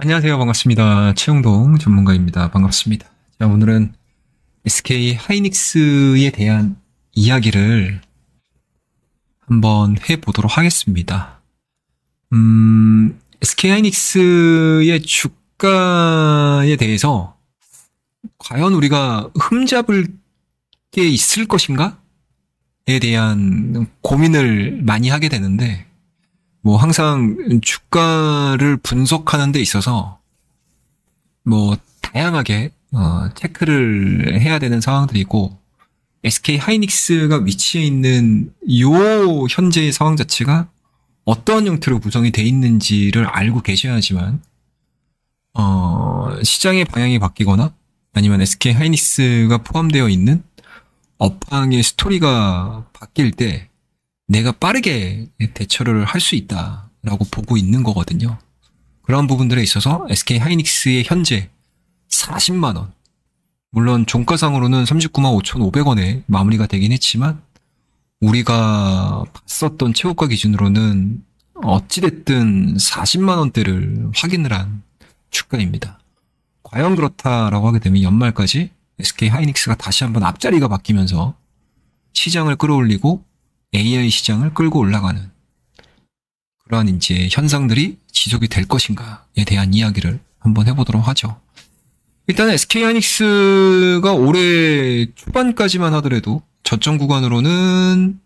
안녕하세요. 반갑습니다. 최영동 전문가입니다. 반갑습니다. 자, 오늘은 SK 하이닉스에 대한 이야기를 한번 해보도록 하겠습니다. SK 하이닉스의 주가에 대해서 과연 우리가 흠잡을 게 있을 것인가에 대한 고민을 많이 하게 되는데, 뭐 항상 주가를 분석하는 데 있어서 뭐 다양하게 체크를 해야 되는 상황들이고, SK 하이닉스가 위치해 있는 요 현재의 상황 자체가 어떤 형태로 구성이 돼 있는지를 알고 계셔야지만 시장의 방향이 바뀌거나 아니면 SK 하이닉스가 포함되어 있는 업황의 스토리가 바뀔 때 내가 빠르게 대처를 할 수 있다라고 보고 있는 거거든요. 그런 부분들에 있어서 SK 하이닉스의 현재 40만 원, 물론 종가상으로는 39만 5,500원에 마무리가 되긴 했지만 우리가 봤었던 최고가 기준으로는 어찌됐든 40만 원대를 확인을 한 주가입니다. 과연 그렇다라고 하게 되면 연말까지 SK 하이닉스가 다시 한번 앞자리가 바뀌면서 시장을 끌어올리고 AI 시장을 끌고 올라가는 그러한 이제 현상들이 지속이 될 것인가에 대한 이야기를 한번 해보도록 하죠. 일단 SK 하이닉스가 올해 초반까지만 하더라도 저점 구간으로는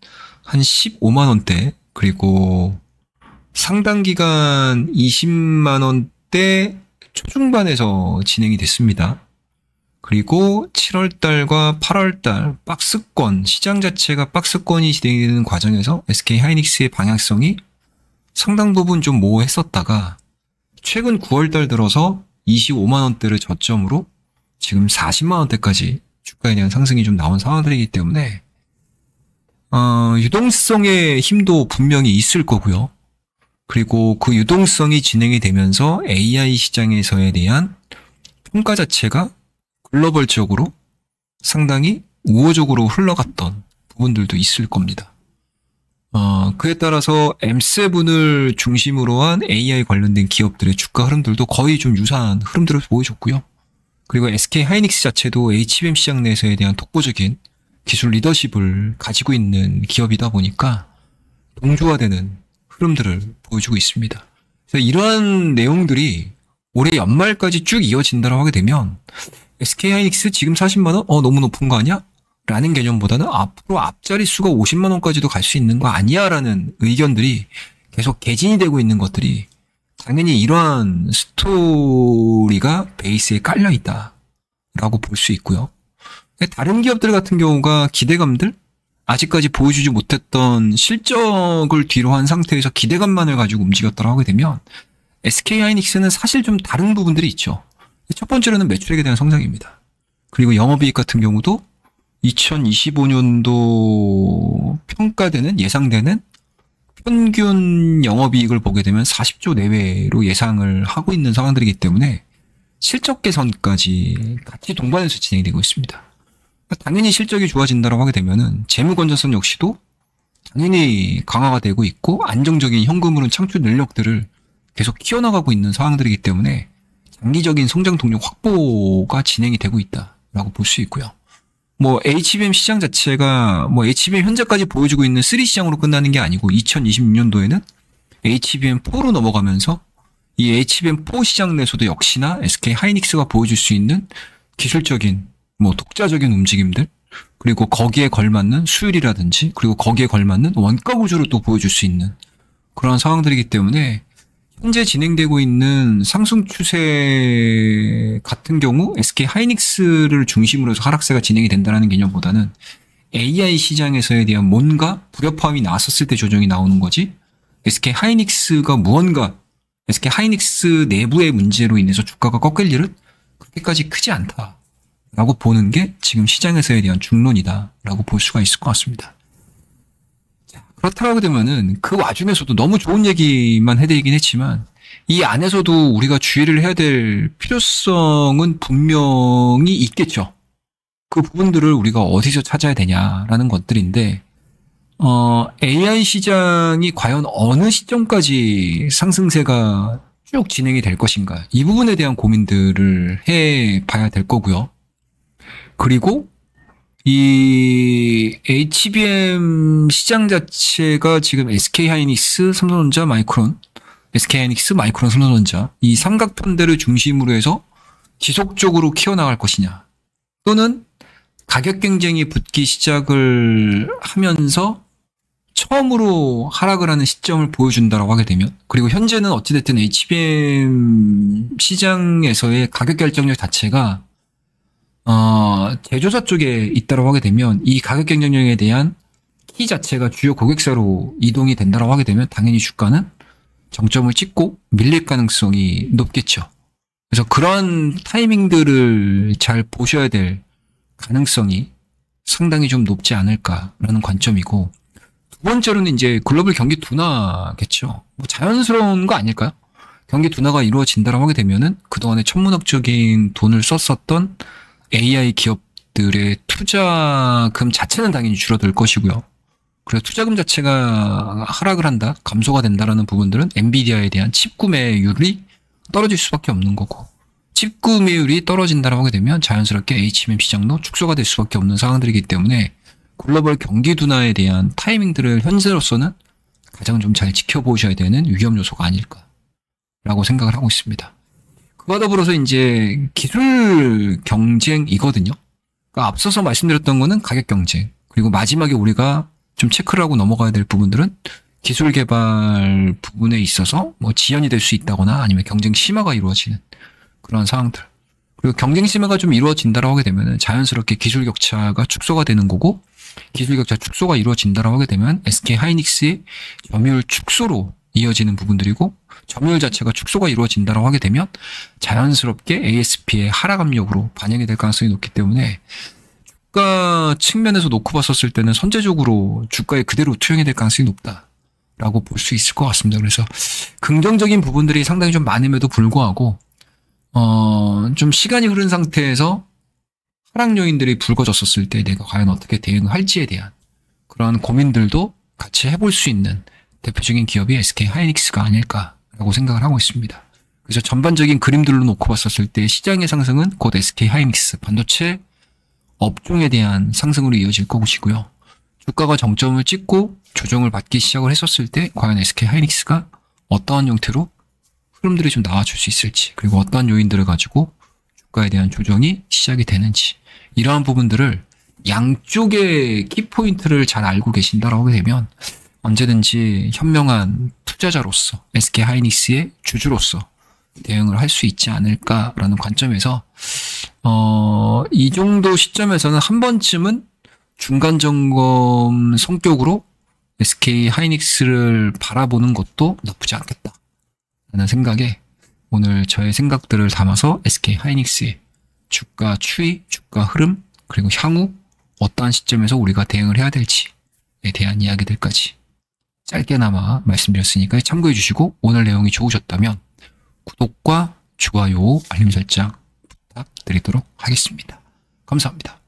한 15만 원대, 그리고 상당 기간 20만 원대 초중반에서 진행이 됐습니다. 그리고 7월달과 8월달 박스권, 시장 자체가 박스권이 진행되는 과정에서 SK 하이닉스의 방향성이 상당 부분 좀 모호했었다가 최근 9월달 들어서 25만 원대를 저점으로 지금 40만 원대까지 주가에 대한 상승이 좀 나온 상황들이기 때문에 유동성의 힘도 분명히 있을 거고요. 그리고 그 유동성이 진행이 되면서 AI 시장에서에 대한 평가 자체가 글로벌적으로 상당히 우호적으로 흘러갔던 부분들도 있을 겁니다. 그에 따라서 M7을 중심으로 한 AI 관련된 기업들의 주가 흐름들도 거의 좀 유사한 흐름들을 보여줬고요. 그리고 SK 하이닉스 자체도 HBM 시장 내에서에 대한 독보적인 기술 리더십을 가지고 있는 기업이다 보니까 동조화되는 흐름들을 보여주고 있습니다. 그래서 이러한 내용들이 올해 연말까지 쭉 이어진다고 하게 되면 SK 하이닉스 지금 40만 원? 너무 높은 거 아니야? 라는 개념보다는 앞으로 앞자리 수가 50만 원까지도 갈 수 있는 거 아니야? 라는 의견들이 계속 개진이 되고 있는 것들이 당연히 이러한 스토리가 베이스에 깔려 있다라고 볼 수 있고요. 다른 기업들 같은 경우가 기대감들? 아직까지 보여주지 못했던 실적을 뒤로 한 상태에서 기대감만을 가지고 움직였다고 하게 되면 SK 하이닉스는 사실 좀 다른 부분들이 있죠. 첫 번째로는 매출액에 대한 성장입니다. 그리고 영업이익 같은 경우도 2025년도 평가되는 예상되는 평균 영업이익을 보게 되면 40조 내외로 예상을 하고 있는 상황들이기 때문에 실적 개선까지 같이 동반해서 진행이 되고 있습니다. 당연히 실적이 좋아진다고 하게 되면은 재무 건전성 역시도 당연히 강화가 되고 있고 안정적인 현금 흐름 창출 능력들을 계속 키워나가고 있는 상황들이기 때문에 장기적인 성장 동력 확보가 진행이 되고 있다라고 볼 수 있고요. 뭐 HBM 시장 자체가 뭐 HBM 현재까지 보여주고 있는 3 시장으로 끝나는 게 아니고 2026년도에는 HBM4로 넘어가면서 이 HBM4 시장 내에서도 역시나 SK 하이닉스가 보여줄 수 있는 기술적인 뭐 독자적인 움직임들, 그리고 거기에 걸맞는 수율이라든지 그리고 거기에 걸맞는 원가 구조를 또 보여줄 수 있는 그런 상황들이기 때문에 현재 진행되고 있는 상승 추세 같은 경우 SK 하이닉스를 중심으로 해서 하락세가 진행이 된다는 개념보다는 AI 시장에서에 대한 뭔가 불협화음이 나왔었을 때 조정이 나오는 거지, SK 하이닉스가 무언가 SK 하이닉스 내부의 문제로 인해서 주가가 꺾일 일은 그렇게까지 크지 않다라고 보는 게 지금 시장에서에 대한 중론이다라고 볼 수가 있을 것 같습니다. 그렇다고 되면은 그 와중에서도 너무 좋은 얘기만 해드리긴 했지만 이 안에서도 우리가 주의를 해야 될 필요성은 분명히 있겠죠. 그 부분들을 우리가 어디서 찾아야 되냐라는 것들인데, AI 시장이 과연 어느 시점까지 상승세가 쭉 진행이 될 것인가. 이 부분에 대한 고민들을 해 봐야 될 거고요. 그리고 이 HBM 시장 자체가 지금 SK하이닉스, 삼성전자, 마이크론, SK하이닉스, 마이크론, 삼성전자 이 삼각편대를 중심으로 해서 지속적으로 키워나갈 것이냐, 또는 가격 경쟁이 붙기 시작을 하면서 처음으로 하락을 하는 시점을 보여준다라고 하게 되면, 그리고 현재는 어찌됐든 HBM 시장에서의 가격 결정력 자체가 제조사 쪽에 있다라고 하게 되면, 이 가격 경쟁력에 대한 키 자체가 주요 고객사로 이동이 된다라고 하게 되면 당연히 주가는 정점을 찍고 밀릴 가능성이 높겠죠. 그래서 그런 타이밍들을 잘 보셔야 될 가능성이 상당히 좀 높지 않을까라는 관점이고, 두 번째로는 이제 글로벌 경기 둔화겠죠. 뭐 자연스러운 거 아닐까요? 경기 둔화가 이루어진다라고 하게 되면은 그동안에 천문학적인 돈을 썼었던 AI 기업들의 투자금 자체는 당연히 줄어들 것이고요. 그래서 투자금 자체가 하락을 한다, 감소가 된다라는 부분들은 엔비디아에 대한 칩 구매율이 떨어질 수밖에 없는 거고, 칩 구매율이 떨어진다라고 하게 되면 자연스럽게 HBM 시장도 축소가 될 수밖에 없는 상황들이기 때문에 글로벌 경기 둔화에 대한 타이밍들을 현재로서는 가장 좀 잘 지켜보셔야 되는 위험 요소가 아닐까라고 생각을 하고 있습니다. 그와 더불어서 이제 기술 경쟁이거든요. 그러니까 앞서서 말씀드렸던 거는 가격 경쟁, 그리고 마지막에 우리가 좀 체크를 하고 넘어가야 될 부분들은 기술 개발 부분에 있어서 뭐 지연이 될 수 있다거나 아니면 경쟁 심화가 이루어지는 그런 상황들. 그리고 경쟁 심화가 좀 이루어진다라고 하게 되면 자연스럽게 기술 격차가 축소가 되는 거고, 기술 격차 축소가 이루어진다라고 하게 되면 SK하이닉스의 점유율 축소로 이어지는 부분들이고, 점유율 자체가 축소가 이루어진다라고 하게 되면 자연스럽게 ASP의 하락 압력으로 반영이 될 가능성이 높기 때문에 주가 측면에서 놓고 봤었을 때는 선제적으로 주가에 그대로 투영이 될 가능성이 높다라고 볼 수 있을 것 같습니다. 그래서 긍정적인 부분들이 상당히 좀 많음에도 불구하고 좀 시간이 흐른 상태에서 하락 요인들이 불거졌었을 때 내가 과연 어떻게 대응할지에 대한 그런 고민들도 같이 해볼 수 있는 대표적인 기업이 SK하이닉스가 아닐까라고 생각을 하고 있습니다. 그래서 전반적인 그림들로 놓고 봤었을 때 시장의 상승은 곧 SK하이닉스, 반도체 업종에 대한 상승으로 이어질 것이고요. 주가가 정점을 찍고 조정을 받기 시작을 했었을 때 과연 SK하이닉스가 어떠한 형태로 흐름들이 좀 나와줄 수 있을지, 그리고 어떠한 요인들을 가지고 주가에 대한 조정이 시작이 되는지, 이러한 부분들을 양쪽의 키포인트를 잘 알고 계신다라고 하게 되면 언제든지 현명한 투자자로서 SK하이닉스의 주주로서 대응을 할 수 있지 않을까라는 관점에서 이 정도 시점에서는 한 번쯤은 중간 점검 성격으로 SK하이닉스를 바라보는 것도 나쁘지 않겠다라는 생각에 오늘 저의 생각들을 담아서 SK하이닉스의 주가 추이, 주가 흐름, 그리고 향후 어떠한 시점에서 우리가 대응을 해야 될지에 대한 이야기들까지 짧게나마 말씀드렸으니까 참고해 주시고, 오늘 내용이 좋으셨다면 구독과 좋아요, 알림 설정 부탁드리도록 하겠습니다. 감사합니다.